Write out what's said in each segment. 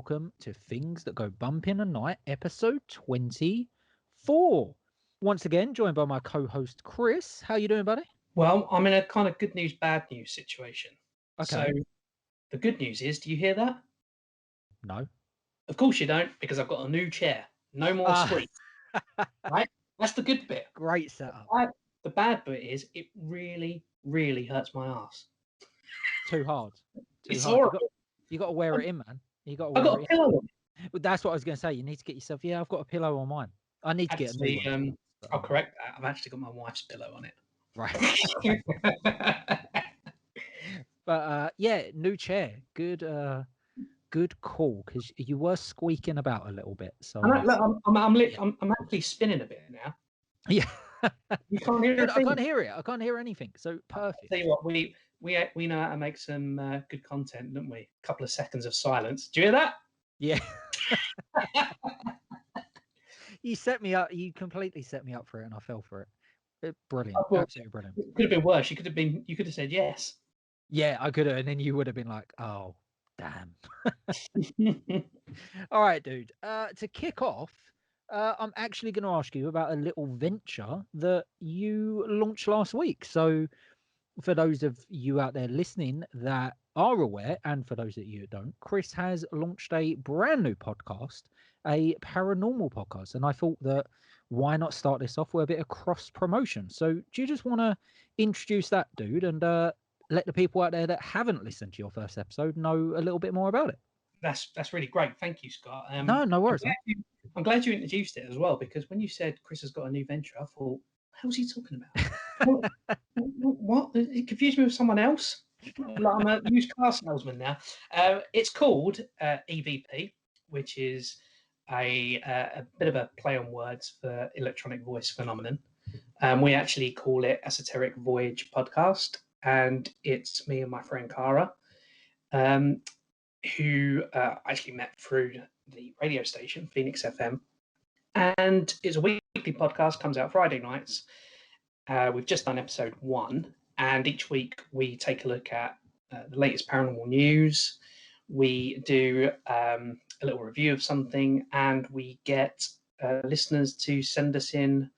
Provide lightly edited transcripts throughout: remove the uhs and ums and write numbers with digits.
welcome to Things That Go Bump in a Night, episode 24. Once again, joined by my co-host Chris. How you doing, buddy? Well, I'm in a kind of good news, bad news situation. Okay. So the good news is, do you hear that? No. Of course you don't, because I've got a new chair. No more squeak. Right? That's the good bit. Great setup. The bad bit is it really, really hurts my ass. Too hard. It's horrible. You got to wear it in, man. You got to I've wear got it a pillow on. in. That's what I was going to say. You need to get yourself. Yeah, I've got a pillow on mine. I need to get a new one. I'll correct that. I've actually got my wife's pillow on it. Right. But yeah, new chair. Good call, because you were squeaking about a little bit. So I'm actually spinning a bit now. Yeah. You can't hear it. I can't hear it. I can't hear anything. So perfect. I'll tell you what, we know how to make some good content, don't we? A couple of seconds of silence. Do you hear that? Yeah. You set me up. You completely set me up for it, and I fell for it. Brilliant. Absolutely brilliant. It could have been worse. You could have said yes. Yeah, I could have, and then you would have been like, "Oh, damn." All right, dude. To kick off, I'm actually going to ask you about a little venture that you launched last week. So, for those of you out there listening that are aware, and for those of you that don't, Chris has launched a brand new podcast, a paranormal podcast. And I thought that why not start this off with a bit of cross promotion? So, do you just want to introduce that, dude, and let the people out there that haven't listened to your first episode know a little bit more about it? That's really great. Thank you, Scott. No worries. I'm glad you introduced it as well, because when you said Chris has got a new venture, I thought, how's he talking about? What? It confused me with someone else. Like, I'm a used car salesman now. It's called EVP, which is a bit of a play on words for electronic voice phenomenon. We actually call it Esoteric Voyage Podcast, and it's me and my friend Cara, who actually met through the radio station, Phoenix FM. And it's a weekly podcast, comes out Friday nights. We've just done episode 1, and each week we take a look at the latest paranormal news. We do a little review of something, and we get listeners to send us in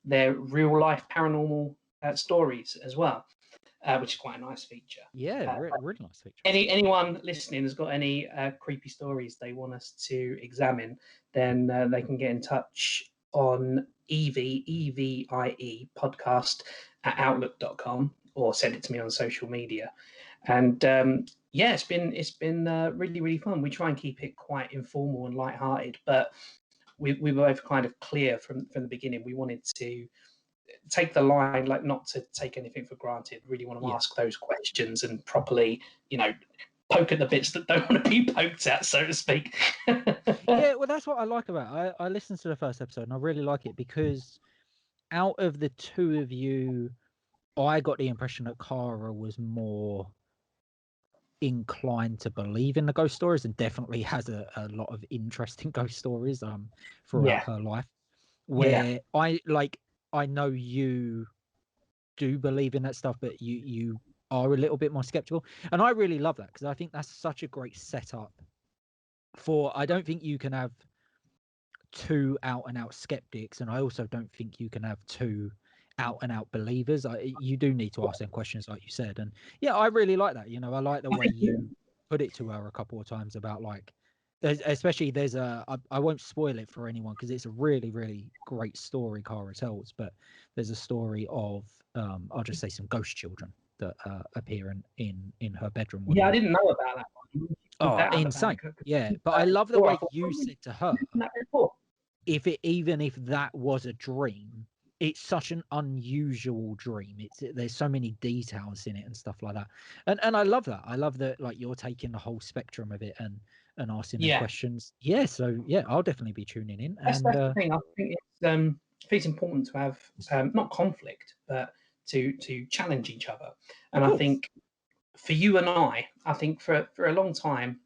their real life paranormal stories as well, which is quite a nice feature. Yeah, really nice feature. Anyone listening has got any creepy stories they want us to examine, then they can get in touch on EVIE podcast at outlook.com, or send it to me on social media. And yeah, it's been really, really fun. We try and keep it quite informal and lighthearted, but we were both kind of clear from the beginning. We wanted to take the line, like, not to take anything for granted. Really want to ask those questions and properly, poke at the bits that don't want to be poked at, so to speak. Yeah, well, that's what I like about it. I listened to the first episode, and I really like it because out of the two of you, I got the impression that Cara was more inclined to believe in the ghost stories, and definitely has a lot of interesting ghost stories throughout her life, where I know you do believe in that stuff, but you are a little bit more skeptical, and I really love that, because I think that's such a great setup for, I don't think you can have two out and out skeptics, and I also don't think you can have two out and out believers. You do need to ask them questions, like you said. And yeah, I really like that. I like the way you put it to her a couple of times about, like, especially there's I won't spoil it for anyone, because it's a really, really great story Cara tells, but there's a story of I'll just say some ghost children that appear in her bedroom. Yeah, I didn't know about that one. Oh, insane. Yeah, but I love the way you said to her, even if that was a dream, it's such an unusual dream. There's so many details in it and stuff like that. And I love that. I love that, like, you're taking the whole spectrum of it and asking them questions. Yeah, so yeah, I'll definitely be tuning in. That's the thing. I think it's important to have not conflict, but to challenge each other. And I think for you and I think for a long time,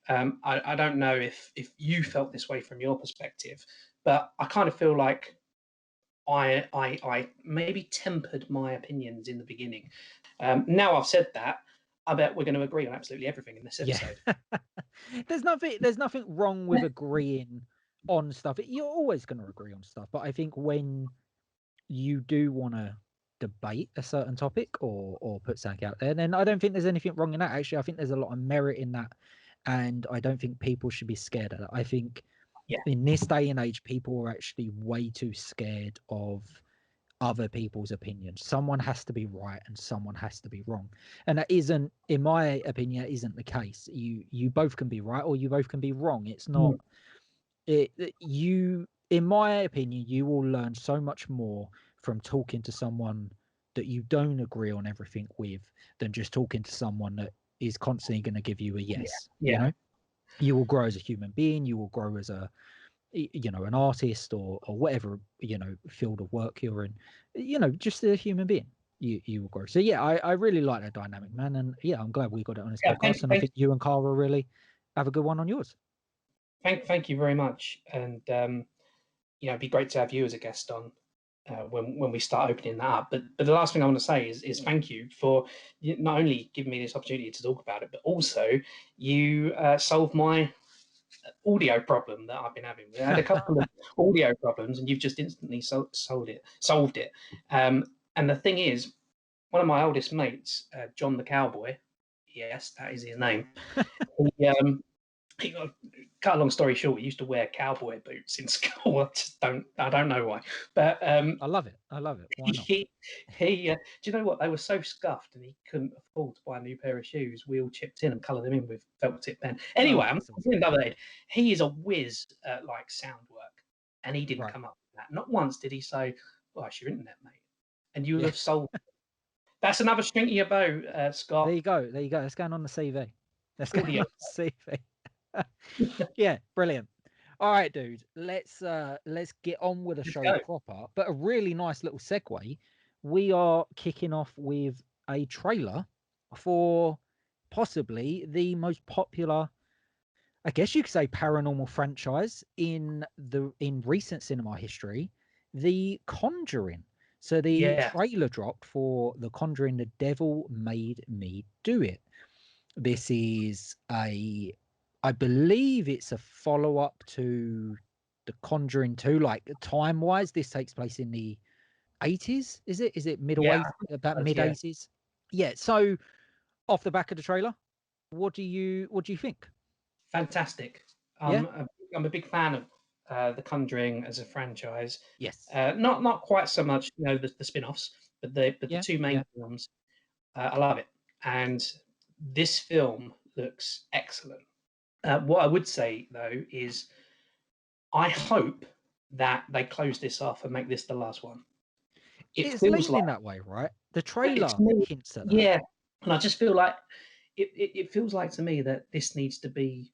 I don't know if you felt this way from your perspective, but I kind of feel like I maybe tempered my opinions in the beginning. Now I've said that, I bet we're going to agree on absolutely everything in this episode. There's nothing wrong with agreeing on stuff. You're always going to agree on stuff, but I think when you do want to debate a certain topic or put something out there, then I don't think there's anything wrong in that. Actually, I think there's a lot of merit in that, and I don't think people should be scared of that. I think in this day and age, people are actually way too scared of other people's opinions. Someone has to be right and someone has to be wrong, and that isn't, in my opinion, isn't the case. You both can be right or you both can be wrong. It's not you, in my opinion, you will learn so much more from talking to someone that you don't agree on everything with than just talking to someone that is constantly going to give you a yes. You know, you will grow as a human being, you will grow as a, you know, an artist or whatever, you know, field of work you're in, you know, just a human being, you will grow. So yeah, I really like that dynamic, man. And yeah, I'm glad we got it on this podcast. And I think you and Cara really have a good one on yours. Thank you very much. And you know, it'd be great to have you as a guest on when we start opening that up. But the last thing I want to say is thank you for not only giving me this opportunity to talk about it, but also you solved my audio problem that I've been having. We had a couple of audio problems, and you've just instantly solved it. And the thing is, one of my oldest mates, John the Cowboy, yes, that is his name. He cut a long story short, he used to wear cowboy boots in school. I don't know why, but I love it. Why not? He do you know what? They were so scuffed, and he couldn't afford to buy a new pair of shoes. We all chipped in and coloured them in with felt tip pen. Anyway, I'm another head. He is a whiz at like sound work, and he didn't come up with that. Not once did he say, "Well, it's your internet, mate," and you have solved. That's another string to your bow, Scott. There you go. That's going on the CV. That's going on the CV. Yeah, brilliant. All right, dude. Let's get on with the show proper. But a really nice little segue. We are kicking off with a trailer for possibly the most popular, I guess you could say, paranormal franchise in recent cinema history, The Conjuring. So the trailer dropped for The Conjuring, The Devil Made Me Do It. This is I believe it's a follow-up to The Conjuring 2, like time-wise. This takes place in the 80s, is it? Is it middle 80s, about mid-80s? Yeah. So off the back of the trailer, what do you think? Fantastic. I'm a big fan of The Conjuring as a franchise. Yes. Not quite so much, you know, the spin-offs, but the two main films. I love it. And this film looks excellent. What I would say, though, is I hope that they close this off and make this the last one. It's feels leaning that way, right? The trailer hints at that. Yeah, and I just feel like it feels like to me that this needs to be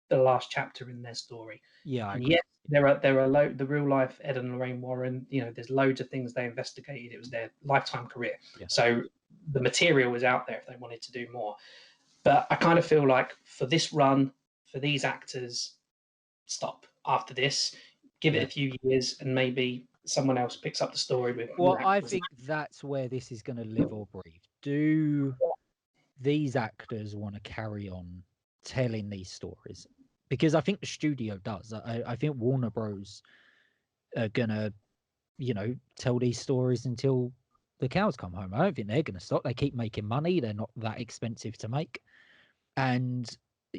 the last chapter in their story. Yeah, and yes, there are the real life Ed and Lorraine Warren. You know, there's loads of things they investigated. It was their lifetime career, so the material was out there if they wanted to do more. But I kind of feel like for this run, for these actors, stop after this. Give it a few years, and maybe someone else picks up the story with. Well, I think that's where this is going to live or breathe. Do these actors want to carry on telling these stories? Because I think the studio does. I think Warner Bros. Are gonna, you know, tell these stories until the cows come home. I don't think they're gonna stop. They keep making money. They're not that expensive to make, and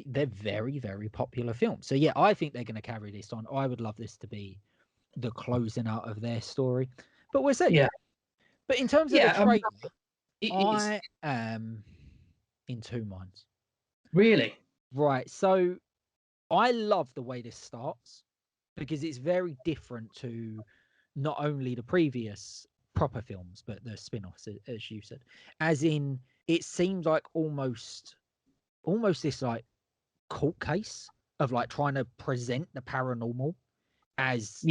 they're very, very popular films. So yeah, I think they're gonna carry this on. I would love this to be the closing out of their story, but we'll see. Yeah. But in terms of the trailer, I am in two minds. Really? Right. So I love the way this starts because it's very different to not only the previous proper films, but the spin-offs, as you said. As in, it seems like almost this like court case of like trying to present the paranormal as,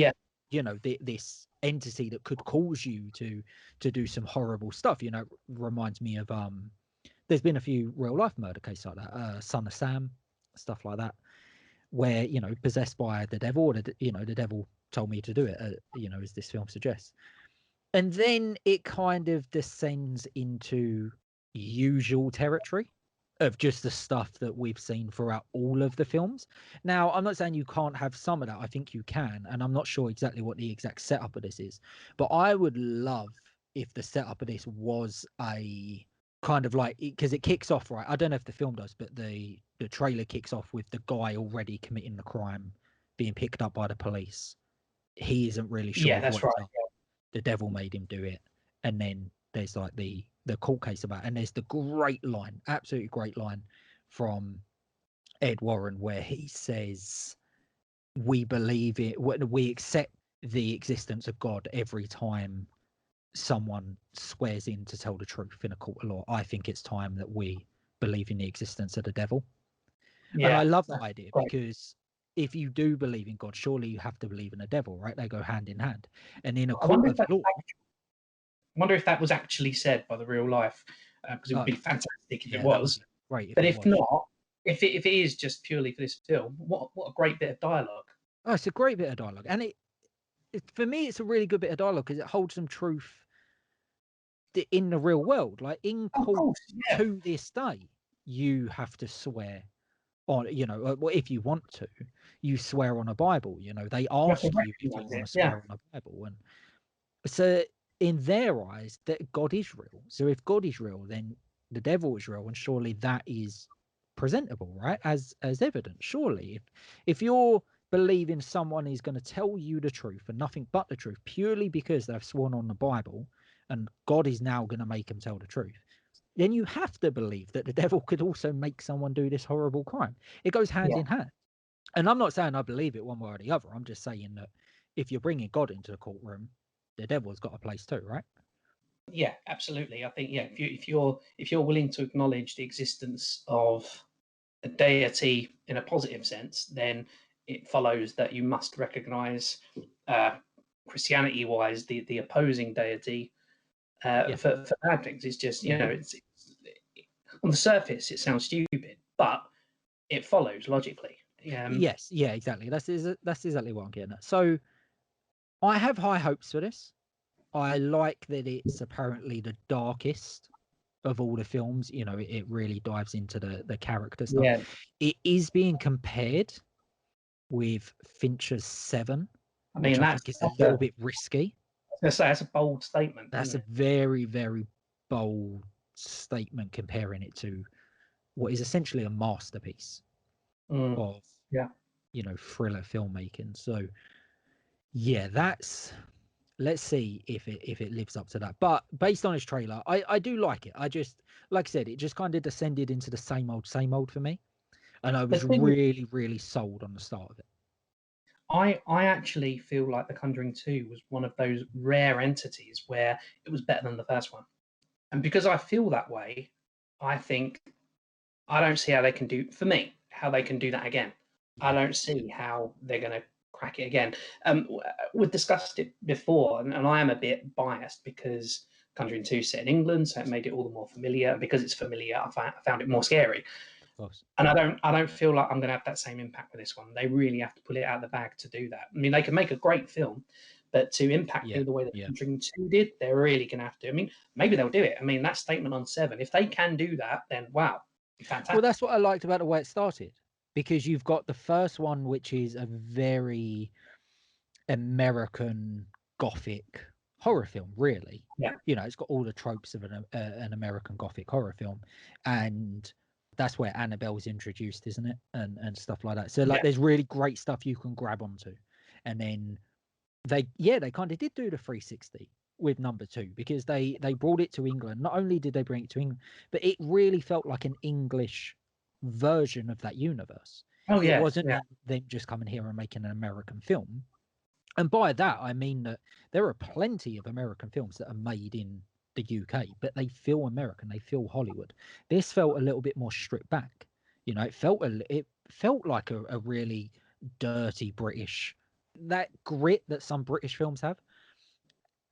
you know, this entity that could cause you to do some horrible stuff. You know, reminds me of there's been a few real life murder cases like that, Son of Sam, stuff like that, where, you know, possessed by the devil, or the devil told me to do it, you know, as this film suggests. And then it kind of descends into usual territory of just the stuff that we've seen throughout all of the films. Now, I'm not saying you can't have some of that. I think you can, and I'm not sure exactly what the exact setup of this is, but I would love if the setup of this was a kind of like, because it kicks off, right? I don't know if the film does, but the trailer kicks off with the guy already committing the crime, being picked up by the police. He isn't really sure of that's what's right. up. The devil made him do it, and then there's like the court case about it. And there's the great line, absolutely great line from Ed Warren where he says, we believe it, we accept the existence of God every time someone swears in to tell the truth in a court of law. I think it's time that we believe in the existence of the devil. And I love that idea, because if you do believe in God, surely you have to believe in the devil, right? They go hand in hand. And in a court of law, I wonder if that was actually said by the real life, because it would be fantastic if it was. Great, but if not, if it is just purely for this film, what a great bit of dialogue. Oh, it's a great bit of dialogue, and it for me, it's a really good bit of dialogue because it holds some truth in the real world. Like in court to this day, you have to swear on, well, if you want to, you swear on a Bible. They ask you if you want to swear on a Bible, and so in their eyes, that God is real. So if God is real, then the devil is real, and surely that is presentable, right? As evidence. Surely, if you're believing someone is going to tell you the truth and nothing but the truth purely because they've sworn on the Bible, and God is now going to make them tell the truth, then you have to believe that the devil could also make someone do this horrible crime. It goes hand in hand. And I'm not saying I believe it one way or the other. I'm just saying that if you're bringing God into the courtroom, the devil's got a place too, right? Yeah, absolutely. I think if you're willing to acknowledge the existence of a deity in a positive sense, then it follows that you must recognize, Christianity-wise, the opposing deity for bad things. It's just it's on the surface it sounds stupid, but it follows logically. Yes, yeah, exactly. That's exactly what I'm getting at. So I have high hopes for this. I like that it's apparently the darkest of all the films. It really dives into the character stuff. Yeah. It is being compared with Fincher's Seven, I mean, which I think is a little bit risky. I was going to say, that's a bold statement. That's a very, very bold statement, comparing it to what is essentially a masterpiece of thriller filmmaking. So yeah, let's see if it lives up to that. But based on his trailer, I do like it. I just, like I said, it just kind of descended into the same old for me, and I was really, really sold on the start of it. I actually feel like The Conjuring 2 was one of those rare entities where it was better than the first one. And because I feel that way, I think I don't see how they can do that again. I don't see how they're going to crack it again. We've discussed it before, and I am a bit biased because Conjuring 2 set in England, so it made it all the more familiar. And because it's familiar, I found it more scary. Of course. And I don't feel like I'm going to have that same impact with this one. They really have to pull it out of the bag to do that. I mean, they can make a great film, but to impact people the way that Conjuring 2 did, they're really going to have to. I mean, maybe they'll do it. I mean, that statement on 7, if they can do that, then wow, fantastic. Well, that's what I liked about the way it started, because you've got the first one, which is a very American Gothic horror film, really. Yeah. It's got all the tropes of an American Gothic horror film, and that's where Annabelle's introduced, isn't it? And stuff like that. So there's really great stuff you can grab onto. And then they kind of did do the 360 with number 2, because they brought it to England. Not only did they bring it to England, but it really felt like an English version of that universe. Oh yeah. It wasn't them just coming here and making an American film. And by that, I mean that there are plenty of American films that are made in the UK, but they feel American, they feel Hollywood. This felt a little bit more stripped back. It felt like a really dirty British, that grit that some British films have.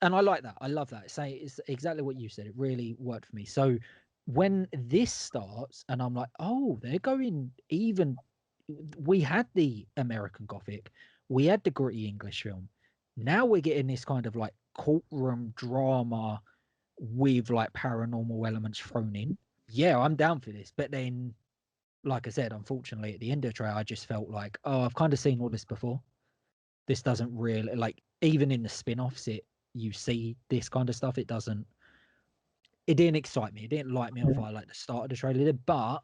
And I like that. I love that. It's exactly what you said. It really worked for me. So when this starts and I'm like, oh, they're going even, we had the American Gothic, we had the gritty English film. Now we're getting this kind of like courtroom drama with like paranormal elements thrown in. yeah, I'm down for this. But then, like I said, unfortunately, at the end of the trailer, I just felt like, oh, I've kind of seen all this before. This doesn't really, like, even in the spin-offs, you see this kind of stuff. It didn't excite me. It didn't light me on fire like the start of the trailer did. But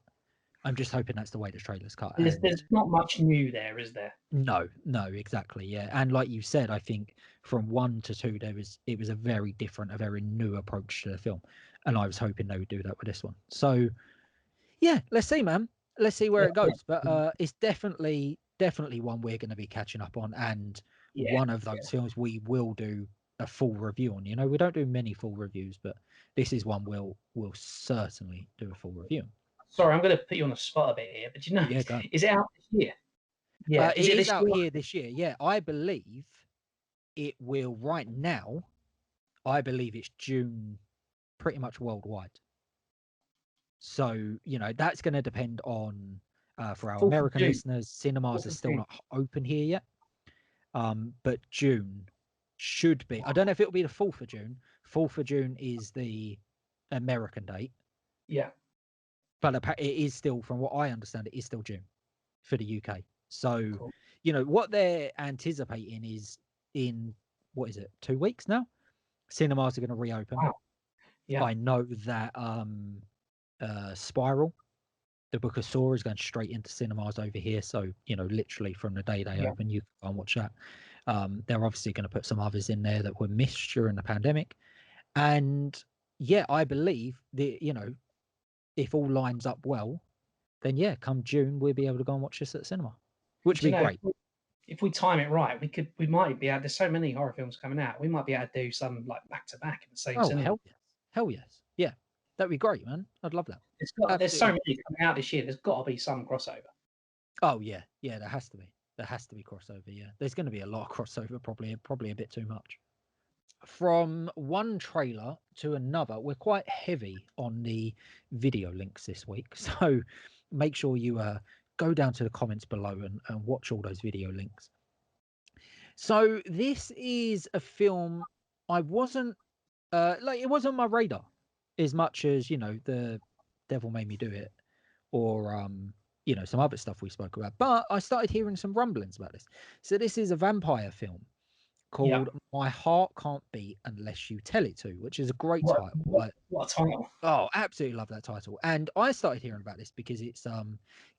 I'm just hoping that's the way the trailer's cut. There's not much new there, is there? No, exactly, yeah. And like you said, I think from 1 to 2, it was a very different, a very new approach to the film, and I was hoping they would do that with this one. So yeah, let's see, man. Let's see where it goes. But it's definitely one we're going to be catching up on, and one of those films we will do a full review on. You know, we don't do many full reviews, but this is one we'll certainly do a full review. Sorry, I'm going to put you on the spot a bit here, but you know, is it out this year? Yeah, it is out here this year. Yeah, I believe it will. Right now, I believe it's June, pretty much worldwide. So you know that's going to depend on for our American listeners. Cinemas are still not open here yet, but June should be. I don't know if it'll be the 4th of June. 4th of June is the American date. Yeah, but it is still, from what I understand, it is still June for the UK. So, you know, what they're anticipating is in, what is it, 2 weeks now? Cinemas are going to reopen. Wow. Yeah. I know that Spiral, the Book of Saw, is going straight into cinemas over here. So, you know, literally from the day they open, you can go and watch that. They're obviously going to put some others in there that were missed during the pandemic. And yeah, I believe that, you know, if all lines up well, then yeah, come June, we'll be able to go and watch this at the cinema, which would be great. If we time it right, we might be able. There's so many horror films coming out. We might be able to do some like back to back in the same cinema. Hell yes, yeah, that'd be great, man. I'd love that. There's so many coming out this year. There's got to be some crossover. Oh yeah, there has to be. There has to be crossover. Yeah, there's going to be a lot of crossover. Probably a bit too much. From one trailer to another, we're quite heavy on the video links this week, so make sure you go down to the comments below and watch all those video links. So this is a film I wasn't it wasn't on my radar as much as, you know, The Devil Made Me Do It or you know, some other stuff we spoke about, but I started hearing some rumblings about this. So this is a vampire film called My Heart Can't Beat Unless You Tell It To, which is a great title. What a title. Oh, absolutely love that title. And I started hearing about this because it's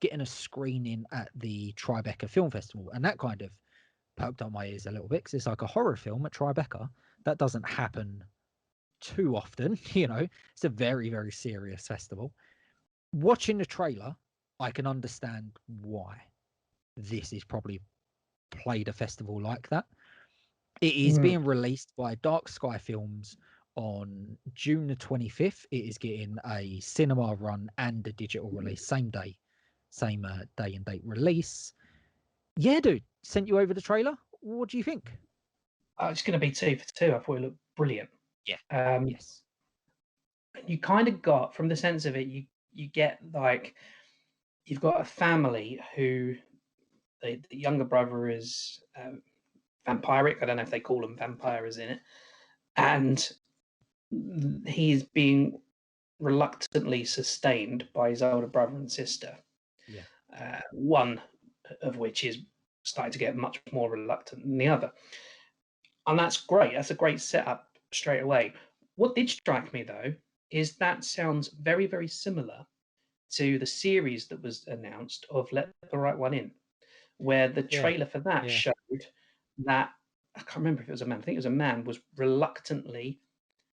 getting a screening at the Tribeca Film Festival, and that kind of poked up my ears a little bit because it's like a horror film at Tribeca. That doesn't happen too often, you know. It's a very, very serious festival. Watching the trailer, I can understand why this is probably played a festival like that. It is being released by Dark Sky Films on June the 25th. It is getting a cinema run and a digital release, same day and date release. Yeah, dude, sent you over the trailer. What do you think? It's going to be 2 for 2. I thought it looked brilliant. Yeah. Yes. You kind of got, from the sense of it, you get like, you've got a family who the younger brother is vampiric. I don't know if they call them vampires in it. And he's being reluctantly sustained by his older brother and sister. Yeah. One of which is starting to get much more reluctant than the other. And that's great. That's a great setup straight away. What did strike me, though, is that sounds very, very similar to the series that was announced of Let the Right One In, where the trailer for that showed that, I can't remember if it was a man, I think it was a man, was reluctantly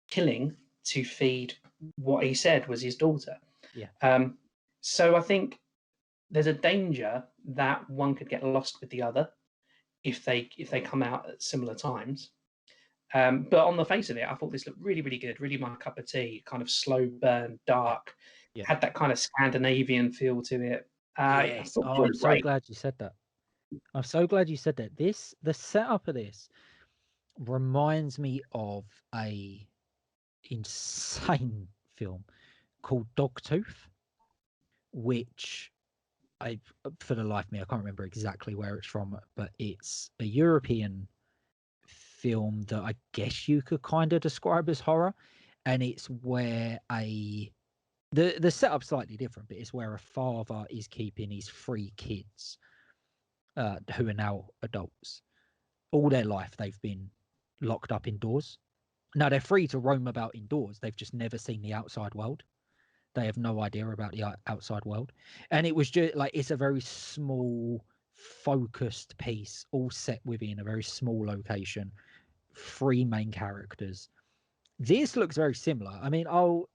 killing to feed what he said was his daughter. Yeah. So I think there's a danger that one could get lost with the other if they come out at similar times. But on the face of it, I thought this looked really, really good, really my cup of tea, kind of slow burn, dark, had that kind of Scandinavian feel to it. Yes. Oh, I'm so glad you said that. I'm so glad you said that. The setup of this reminds me of a insane film called Dogtooth, which for the life of me, I can't remember exactly where it's from, but it's a European film that I guess you could kind of describe as horror. And it's where a The setup's slightly different, but it's where a father is keeping his 3 kids, who are now adults. All their life they've been locked up indoors. Now they're free to roam about indoors. They've just never seen the outside world. They have no idea about the outside world. And it was just like, it's a very small, focused piece, all set within a very small location, 3 main characters. This looks very similar. I mean, I'll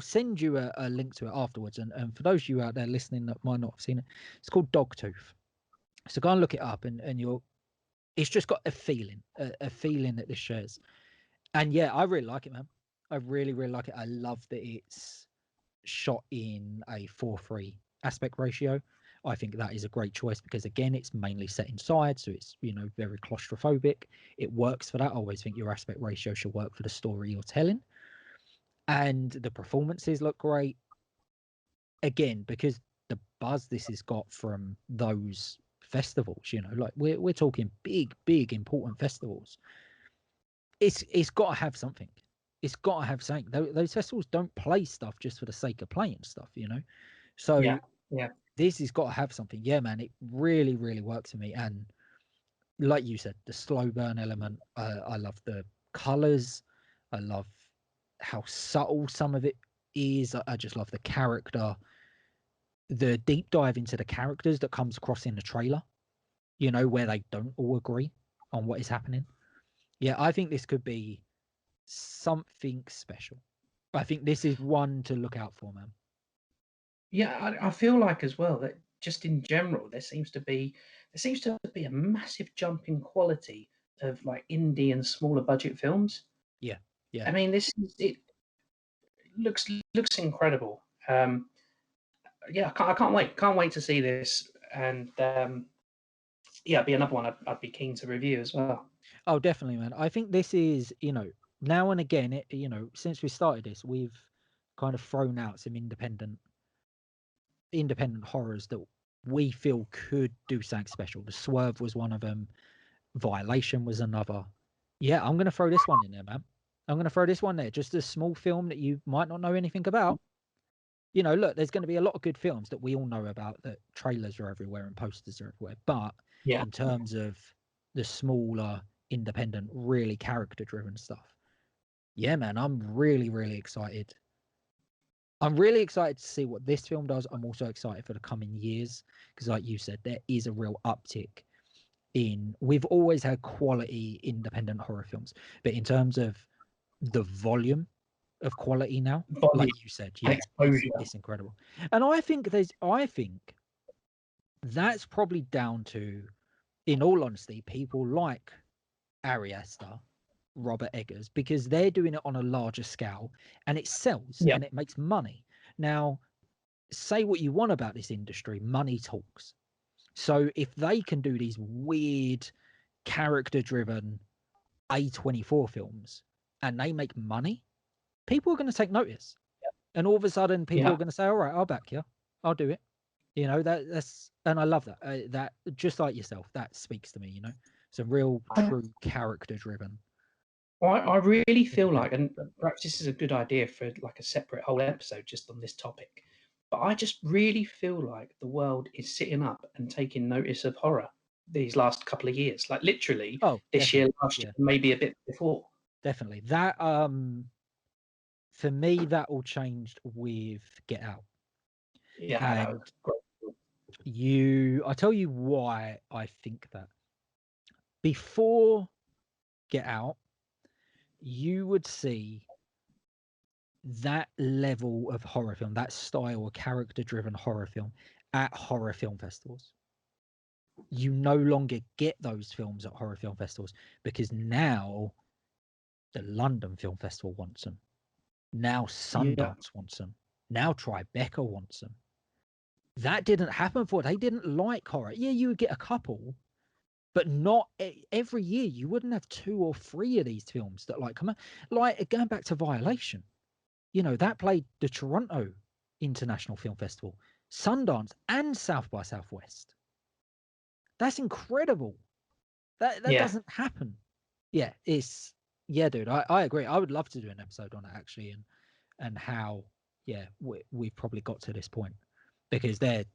send you a link to it afterwards. And for those of you out there listening that might not have seen it, it's called Dogtooth. So go and look it up, and it's just got a feeling that this shares. And yeah, I really like it, man. I really, really like it. I love that it's shot in a 4:3 aspect ratio. I think that is a great choice because, again, it's mainly set inside, so it's, very claustrophobic. It works for that. I always think your aspect ratio should work for the story you're telling. And the performances look great. Again, because the buzz this has got from those festivals, like we're talking big important festivals. It's got to have something. It's got to have something. Those festivals don't play stuff just for the sake of playing stuff, So Yeah. this has got to have something. Yeah, man, it really, really works for me. And like you said, the slow burn element. I love the colors. I love how subtle some of it is. I just love the character. The deep dive into the characters that comes across in the trailer, where they don't all agree on what is happening. Yeah, I think this could be something special. I think this is one to look out for, man. Yeah, I feel like as well that just in general there seems to be a massive jump in quality of like indie and smaller budget films. Yeah, I mean, it looks incredible. Yeah, I can't wait. Can't wait to see this, and yeah, it'd be another one I'd be keen to review as well. Oh, definitely, man. I think this is, now and again, since we started this, we've kind of thrown out some independent horrors that we feel could do something special. The Swerve was one of them. Violation was another. Yeah, I'm going to throw this one in there, man. I'm going to throw this one there. Just a small film that you might not know anything about. Look, there's going to be a lot of good films that we all know about, that trailers are everywhere and posters are everywhere. But Yeah, in terms of the smaller, independent, really character-driven stuff, yeah, man, I'm really, really excited. I'm really excited to see what this film does. I'm also excited for the coming years because, like you said, there is a real uptick in. We've always had quality independent horror films, but in terms of the volume of quality now, volume like you said, and yeah, exposure. it's incredible. And I think that's probably down to, in all honesty, people like Ari Aster, Robert Eggers, because they're doing it on a larger scale and it sells Yeah, and it makes money. Now, say what you want about this industry, money talks. So if they can do these weird character-driven A24 films and they make money, people are going to take notice. And all of a sudden, people yeah. are going to say, "All right, I'll back you. I'll do it." That's, and I love that. That, just like yourself, that speaks to me. Some real, I, true character-driven. I really feel like, Independent. and perhaps this is a good idea for like a separate whole episode just on this topic, but I just really feel like the world is sitting up and taking notice of horror these last couple of years, like literally Oh, this year, definitely. last year, Yeah, maybe a bit before. definitely. That for me, that all changed with Get Out. Yeah, that was And great. I tell you why I think that. Before Get Out, you would see that level of horror film, that style of character-driven horror film at horror film festivals. You no longer get those films at horror film festivals because now the London Film Festival wants them. Now Yeah, Sundance wants them. Now Tribeca wants them. That didn't happen before. They didn't like horror. Yeah, you would get a couple, but not every year. You wouldn't have 2 or 3 of these films that come out. Like, going back to Violation, that played the Toronto International Film Festival, Sundance, and South by Southwest. That's incredible. That yeah. doesn't happen. Yeah, dude. I agree. I would love to do an episode on it, actually, and how yeah, we've probably got to this point because they're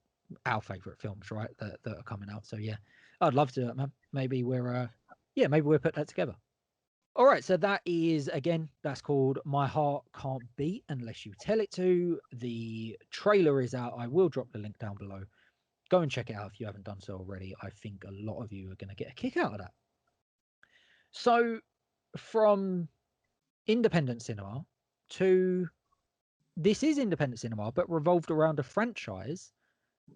our favorite films, right? That are coming out. So yeah, I'd love to, man. Maybe maybe we'll put that together. All right, so that is, again, that's called My Heart Can't Beat Unless You Tell It To. The trailer is out. I will drop the link down below. Go and check it out if you haven't done so already. I think a lot of you are going to get a kick out of that. So, from independent cinema to this is independent cinema, but revolved around a franchise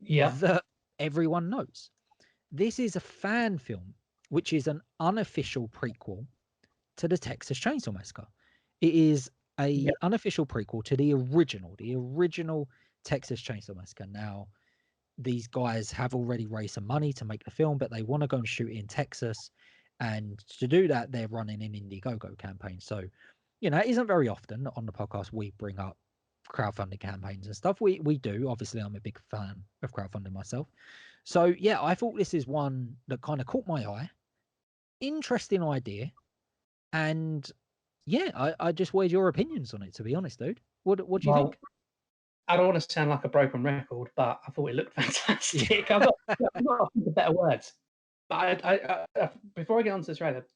that everyone knows. This is a fan film, which is an unofficial prequel to the Texas Chainsaw Massacre. It is a unofficial prequel to the original Texas Chainsaw Massacre. Now, these guys have already raised some money to make the film, but they want to go and shoot it in Texas. And to do that, they're running an Indiegogo campaign. So, it isn't very often on the podcast we bring up crowdfunding campaigns and stuff. We do. Obviously, I'm a big fan of crowdfunding myself. So, yeah, I thought this is one that kind of caught my eye. Interesting idea. And yeah, I just wanted your opinions on it, to be honest, dude. What do you think? I don't want to sound like a broken record, but I thought it looked fantastic. I've got to think of better words. But I before I get onto the trailer,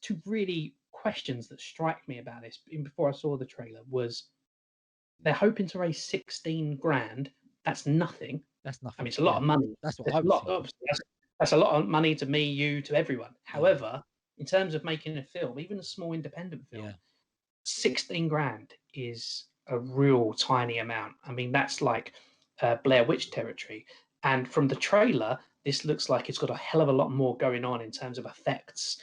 two really questions that strike me about this, even before I saw the trailer, was they're hoping to raise 16 grand. That's nothing. That's nothing. I mean, it's a lot of money. That's what I was thinking. That's a lot of money to me, you, to everyone. However, in terms of making a film, even a small independent film, 16 grand is a real tiny amount. I mean, that's like Blair Witch territory. And from the trailer, this looks like it's got a hell of a lot more going on in terms of effects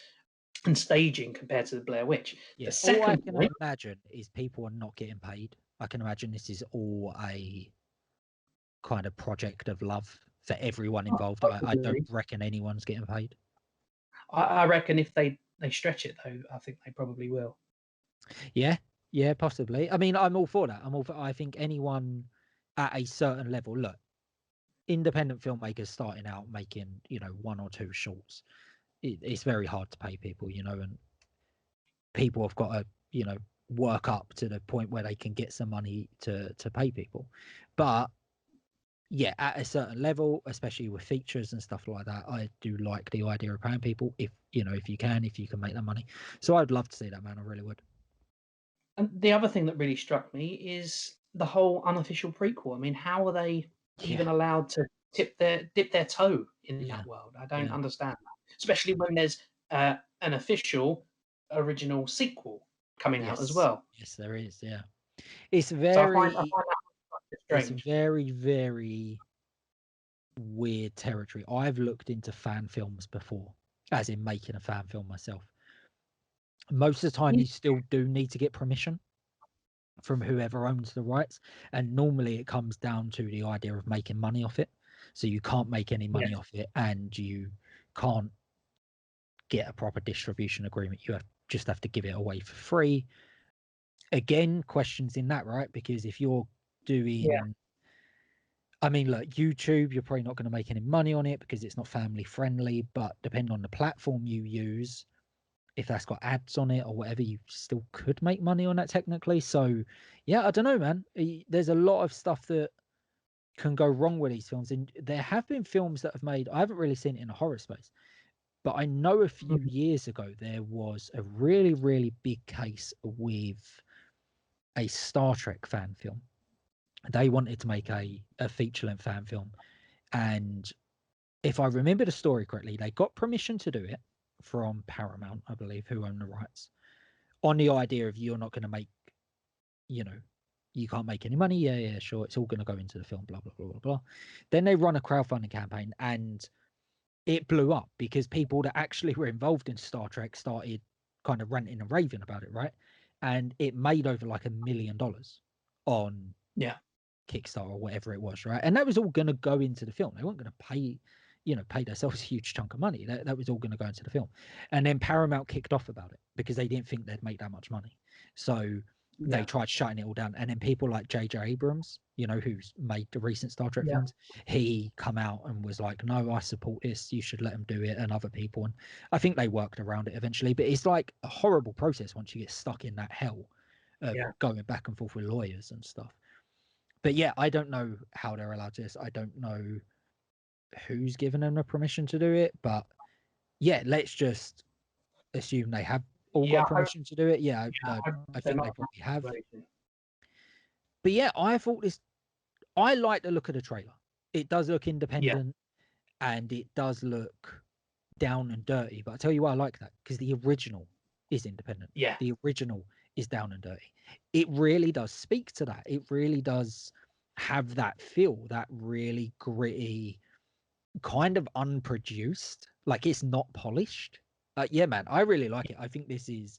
and staging compared to the Blair Witch. Yeah. All I can imagine is people are not getting paid. I can imagine this is all a kind of project of love for everyone involved. I don't reckon anyone's getting paid. I reckon if they stretch it, though, I think they probably will. Yeah, possibly. I mean, I'm all for that. I think anyone at a certain level, look, independent filmmakers starting out making, one or two shorts, it's very hard to pay people, and people have got to, work up to the point where they can get some money to pay people. But yeah, at a certain level, especially with features and stuff like that, I do like the idea of paying people if you can make that money. So I'd love to see that, man. I really would. And the other thing that really struck me is the whole unofficial prequel. I mean, how are they even allowed to dip their toe in that world? I don't understand that, especially when there's an official original sequel coming out as well. Yes, there is. Yeah, it's very, I find that strange. It's very, very weird territory. I've looked into fan films before, as in making a fan film myself. Most of the time, you still do need to get permission from whoever owns the rights, and normally it comes down to the idea of making money off it. So you can't make any money off it, and you can't get a proper distribution agreement. You just have to give it away for free. Again, questions in that, right? Because if you're doing I mean, look, YouTube, you're probably not going to make any money on it because it's not family friendly, but depending on the platform you use, if that's got ads on it or whatever, you still could make money on that technically. So yeah, I don't know, man. There's a lot of stuff that can go wrong with these films. And there have been films that have made, I haven't really seen it in a horror space, but I know a few years ago, there was a really, really big case with a Star Trek fan film. They wanted to make a feature-length fan film. And if I remember the story correctly, they got permission to do it from Paramount, I believe, who own the rights, on the idea of you're not going to make, you can't make any money. Yeah, sure. It's all going to go into the film, blah, blah, blah, blah, blah. Then they run a crowdfunding campaign and it blew up because people that actually were involved in Star Trek started kind of ranting and raving about it, right? And it made over like $1 million on Kickstarter or whatever it was, right? And that was all going to go into the film. They weren't going to pay themselves a huge chunk of money. That was all going to go into the film. And then Paramount kicked off about it because they didn't think they'd make that much money. So they tried shutting it all down. And then people like J.J. Abrams, who's made the recent Star Trek films, he come out and was like, no, I support this. You should let them do it, and other people. And I think they worked around it eventually. But it's like a horrible process once you get stuck in that hell of going back and forth with lawyers and stuff. But yeah, I don't know how they're allowed to this. I don't know who's given them the permission to do it, but yeah, let's just assume they have all Yeah, got permission to do it. Yeah, I hope I they're think not they probably have. situation. But yeah, I thought this. I like the look of the trailer. It does look independent, and it does look down and dirty. But I tell you why I like that, because the original is independent. Yeah, The original is down and dirty. It really does speak to that. It really does have that feel, that really gritty, kind of unproduced. Like, it's not polished. Yeah, man, I really like it. I think this is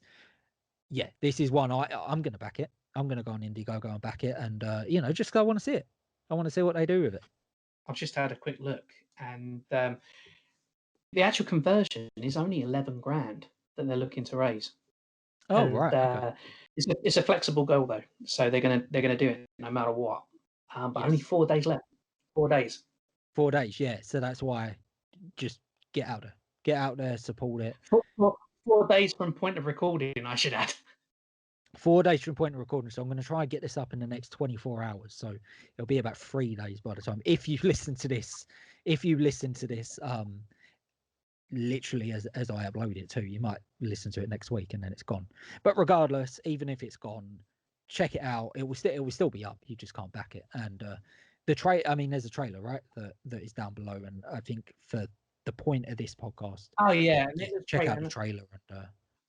one I'm gonna back it. I'm gonna go on Indiegogo and back it, and just 'cause I want to see it. I want to see what they do with it. I've just had a quick look, and the actual conversion is only 11 grand that they're looking to raise. Oh, And right, okay. it's a flexible goal though, so they're gonna do it no matter what. But only Yes. 4 days left. 4 days. 4 days, yeah. So that's why, just get out there, support it. 4 days from point of recording, I should add. 4 days from point of recording. So I'm going to try and get this up in the next 24 hours. So it'll be about 3 days by the time. If you listen to this, literally as I upload it too, you might listen to it next week and then it's gone. But regardless, even if it's gone, check it out. It will still be up. You just can't back it. And there's a trailer, right? That is down below. And I think for the point of this podcast, Oh yeah, check out the trailer.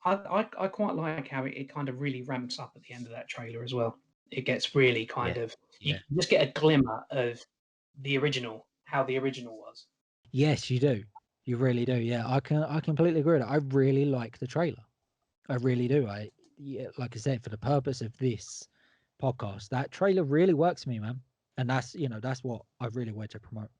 And I quite like how it kind of really ramps up at the end of that trailer as well. It gets really kind of you just get a glimmer of the original, how the original was. Yes, you do. You really do. Yeah, I completely agree with that. I really like the trailer. I really do. Like I said, for the purpose of this podcast, that trailer really works for me, man. And that's what I really wanted to promote.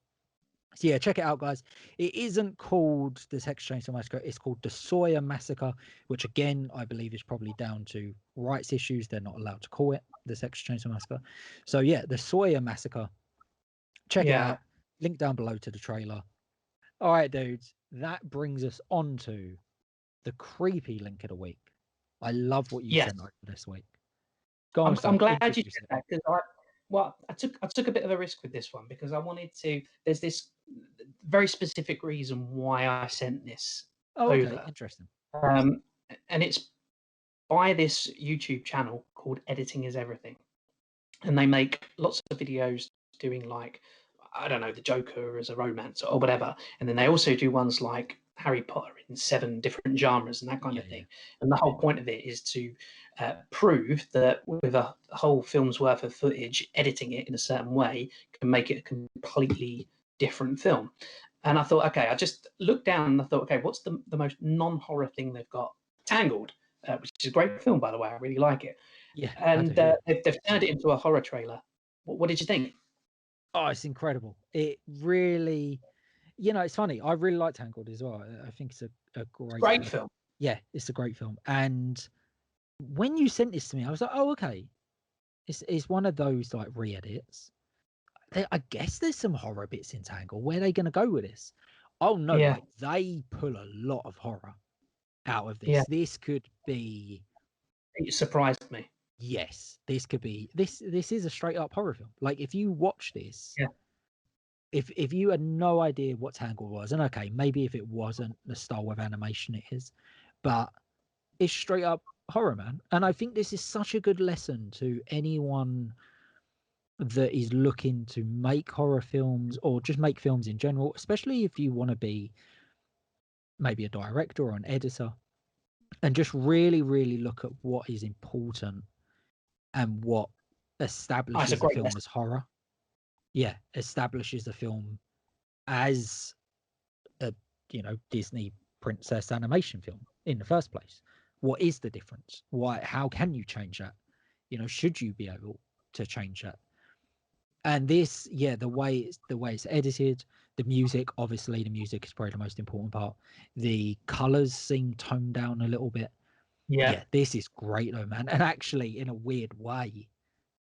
So yeah, check it out, guys. It isn't called the Texas Chainsaw Massacre. It's called the Sawyer Massacre, which again I believe is probably down to rights issues. They're not allowed to call it the Texas Chainsaw Massacre. So yeah, the Sawyer Massacre. Check it out. Link down below to the trailer. All right, dudes. That brings us on to the creepy link of the week. I love what you sent over this week. Go on, I'm glad you introduce said it. that, because I took a bit of a risk with this one, because I wanted to. There's this very specific reason why I sent this over. Okay, interesting. And it's by this YouTube channel called Editing is Everything, and they make lots of videos doing, like, I don't know, the Joker as a romance or whatever, and then they also do ones like Harry Potter in 7 different genres and that kind of thing. And the whole point of it is to prove that with a whole film's worth of footage, editing it in a certain way can make it a completely different film. And I thought, okay, I just looked down and I thought, okay, what's the most non-horror thing they've got? Tangled, which is a great film, by the way. I really like it. Yeah, And they've turned it into a horror trailer. What did you think? Oh, it's incredible. It really, it's funny. I really like Tangled as well. I think it's a great Film. Yeah, it's a great film. And when you sent this to me, I was like, oh, okay. It's one of those like re-edits. I guess there's some horror bits in Tangled. Where are they going to go with this? Oh no, Yeah. like they pull a lot of horror out of this. Yeah. This could be. It surprised me. Yes, this could be. This is a straight up horror film. Like, if you watch this, if you had no idea what Tangled was, and okay, maybe if it wasn't the style of animation it is, but it's straight up horror, man. And I think this is such a good lesson to anyone that is looking to make horror films or just make films in general, especially if you want to be maybe a director or an editor, and just really, really look at what is important and what establishes a film as horror. Yeah, establishes the film as a Disney princess animation film in the first place. What is the difference? How can you change that? Should you be able to change that? And this, the way it's edited, the music, obviously the music is probably the most important part. The colors seem toned down a little bit. Yeah, this is great though, man. And actually, in a weird way,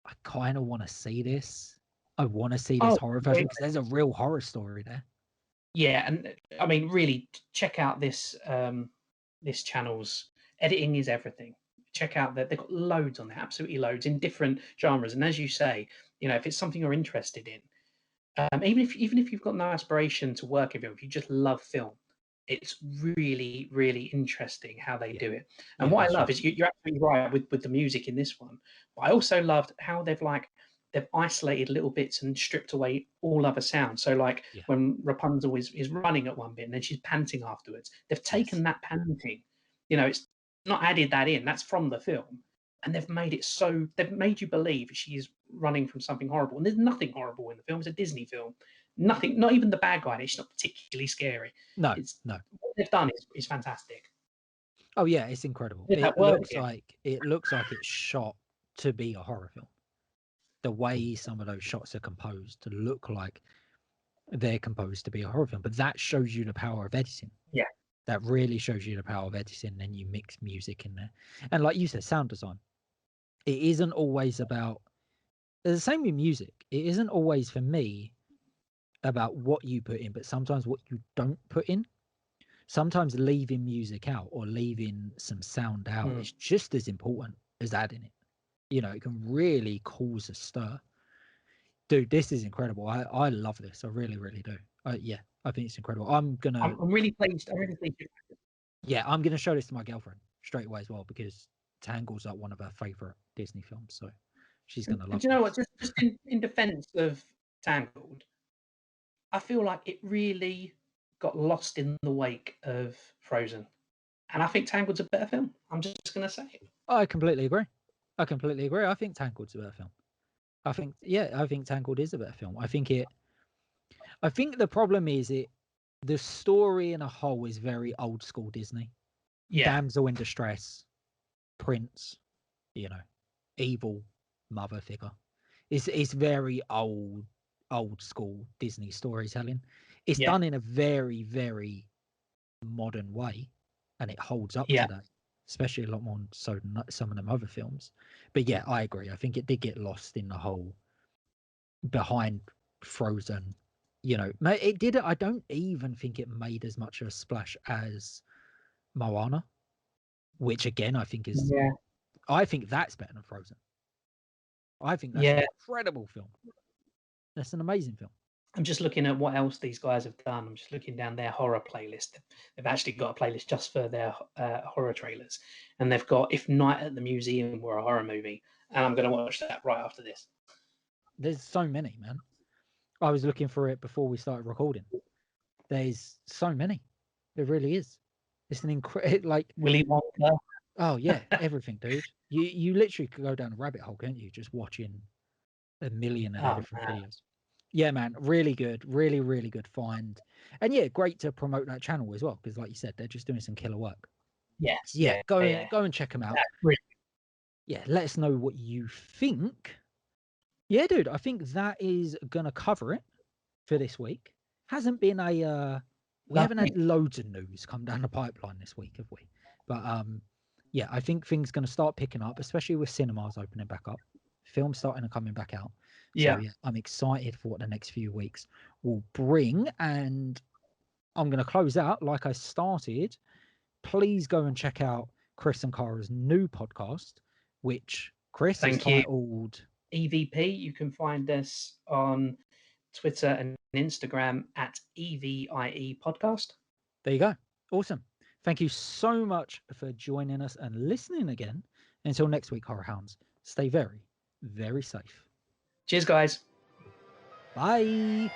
I kind of want to see this. I want to see this horror version, because there's a real horror story there. Yeah, and I mean, really, check out this this channel's Editing is Everything. check out that they've got loads on there, absolutely loads in different genres. And as you say, if it's something you're interested in, even if you've got no aspiration to work in film, if you just love film, it's really, really interesting how they do it. And what I love is you're absolutely right with the music in this one. But I also loved how they've isolated little bits and stripped away all other sounds. So when Rapunzel is running at one bit and then she's panting afterwards, they've taken that panting, it's not added that in. That's from the film. And they've made you believe she's running from something horrible. And there's nothing horrible in the film. It's a Disney film. Nothing, not even the bad guy. It's not particularly scary. No. What they've done is fantastic. Oh yeah, it's incredible. It looks like it's shot to be a horror film. The way some of those shots are composed to look like they're composed to be a horror film, but that shows you the power of editing. Yeah, that really shows you the power of editing. And you mix music in there, and like you said, sound design. It isn't always about the same with music. It isn't always for me about what you put in, but sometimes what you don't put in. Sometimes leaving music out or leaving some sound out is just as important as adding it. It can really cause a stir. Dude, this is incredible. I love this. I really, really do. Yeah, I think it's incredible. I'm really pleased. I'm really pleased. Yeah, I'm gonna show this to my girlfriend straight away as well, because Tangle's like one of her favorite Disney films, so she's gonna love it. Do you know what? Just in defense of Tangled, I feel like it really got lost in the wake of Frozen, and I think Tangled's a better film. I'm just gonna say it. I completely agree. I think Tangled's a better film. I think Tangled is a better film. I think the problem is the story in a whole is very old school Disney. Yeah. Damsel in distress, prince, evil mother figure. It's very old school Disney storytelling. It's done in a very, very modern way, and it holds up today, especially a lot more so than some of them other films. But yeah, I agree. I think it did get lost in the whole behind Frozen. It did. I don't even think it made as much of a splash as Moana, which again I think is. Yeah. I think that's better than Frozen. I think that's an incredible film. That's an amazing film. I'm just looking at what else these guys have done. I'm just looking down their horror playlist. They've actually got a playlist just for their horror trailers. And they've got If Night at the Museum were a horror movie. And I'm going to watch that right after this. There's so many, man. I was looking for it before we started recording. There's so many. There really is. It's an incredible, Willy Wonka. Oh yeah, everything, dude. You literally could go down a rabbit hole, can't you? Just watching a million of different videos. Yeah, man, really good, really, really good find. And yeah, great to promote that channel as well, because like you said, they're just doing some killer work. Yes. Go and check them out. Yeah, let us know what you think. Yeah, dude, I think that is gonna cover it for this week. Hasn't been we haven't had loads of news come down the pipeline this week, have we? But yeah, I think things gonna start picking up, especially with cinemas opening back up, films starting to coming back out. So yeah, I'm excited for what the next few weeks will bring. And I'm gonna close out like I started. Please go and check out Chris and Kara's new podcast, which Chris is titled EVP. You can find us on Twitter and Instagram at EVIE Podcast. There you go. Awesome. Thank you so much for joining us and listening again. Until next week, Horror Hounds, stay very, very safe. Cheers, guys. Bye.